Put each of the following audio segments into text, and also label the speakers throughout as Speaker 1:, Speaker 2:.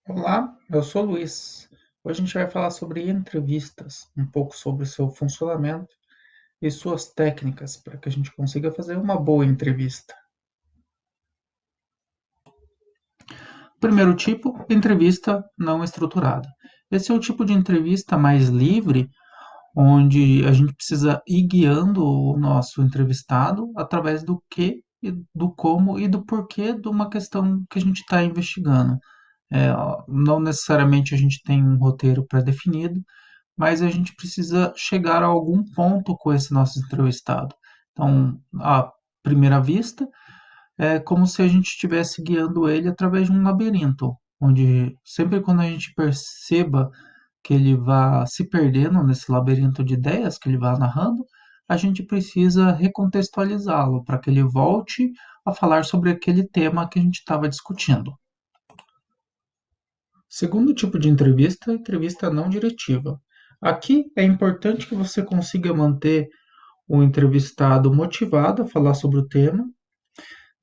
Speaker 1: Olá, eu sou o Luiz. Hoje a gente vai falar sobre entrevistas, um pouco sobre o seu funcionamento e suas técnicas para que a gente consiga fazer uma boa entrevista. Primeiro tipo, entrevista não estruturada. Esse é o tipo de entrevista mais livre, onde a gente precisa ir guiando o nosso entrevistado através do que, e do como e do porquê de uma questão que a gente está investigando. Não necessariamente a gente tem um roteiro pré-definido, mas a gente precisa chegar a algum ponto com esse nosso entrevistado. Então, à primeira vista, é como se a gente estivesse guiando ele através de um labirinto, onde sempre quando a gente perceba que ele vá se perdendo nesse labirinto de ideias que ele vai narrando, a gente precisa recontextualizá-lo para que ele volte a falar sobre aquele tema que a gente estava discutindo. Segundo tipo de entrevista, a entrevista não diretiva. Aqui é importante que você consiga manter o entrevistado motivado a falar sobre o tema.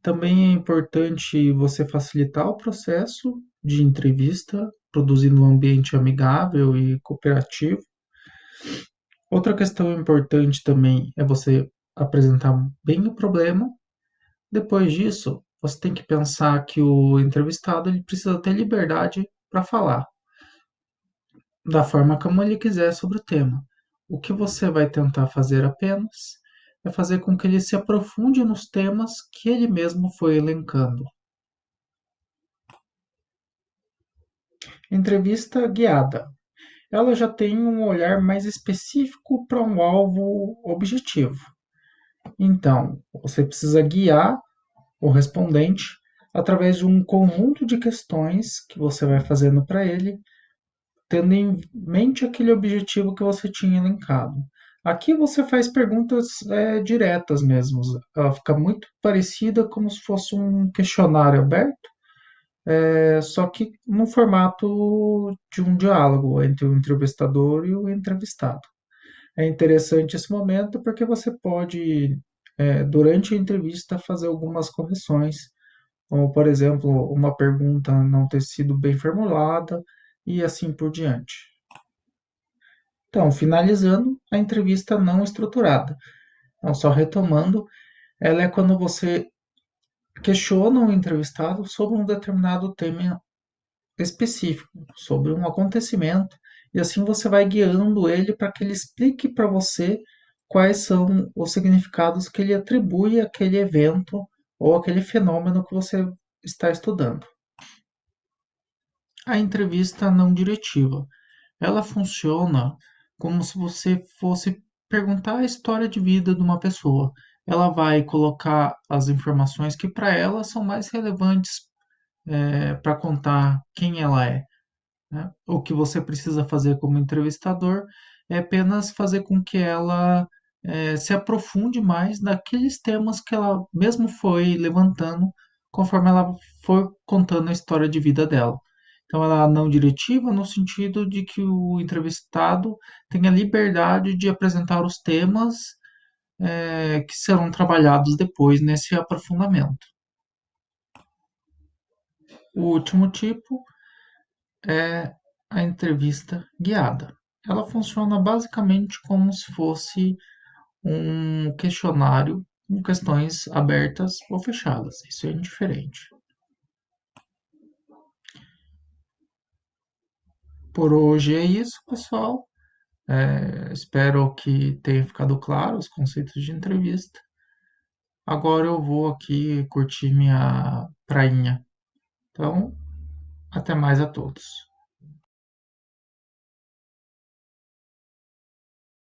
Speaker 1: Também é importante você facilitar o processo de entrevista, produzindo um ambiente amigável e cooperativo. Outra questão importante também é você apresentar bem o problema. Depois disso, você tem que pensar que o entrevistado ele precisa ter liberdade para falar, da forma como ele quiser sobre o tema. O que você vai tentar fazer apenas é fazer com que ele se aprofunde nos temas que ele mesmo foi elencando. Entrevista guiada. Ela já tem um olhar mais específico para um alvo objetivo. Então, você precisa guiar o respondente através de um conjunto de questões que você vai fazendo para ele, tendo em mente aquele objetivo que você tinha elencado. Aqui você faz perguntas diretas mesmo. Ela fica muito parecida como se fosse um questionário aberto, só que no formato de um diálogo entre o entrevistador e o entrevistado. É interessante esse momento porque você pode, durante a entrevista, fazer algumas correções, como, por exemplo, uma pergunta não ter sido bem formulada e assim por diante. Então, finalizando, a entrevista não estruturada. Então, só retomando, ela é quando você questiona o entrevistado sobre um determinado tema específico, sobre um acontecimento, e assim você vai guiando ele para que ele explique para você quais são os significados que ele atribui àquele evento ou àquele fenômeno que você está estudando. A entrevista não diretiva. Ela funciona como se você fosse perguntar a história de vida de uma pessoa. Ela vai colocar as informações que para ela são mais relevantes para contar quem ela é, né? O que você precisa fazer como entrevistador é apenas fazer com que ela se aprofunde mais naqueles temas que ela mesmo foi levantando conforme ela for contando a história de vida dela. Então, ela é não diretiva no sentido de que o entrevistado tenha liberdade de apresentar os temas que serão trabalhados depois nesse aprofundamento. O último tipo é a entrevista guiada. Ela funciona basicamente como se fosse um questionário com questões abertas ou fechadas. Isso é indiferente. Por hoje é isso, pessoal. Espero que tenha ficado claro os conceitos de entrevista. Agora eu vou aqui curtir minha prainha. Então, até mais a todos.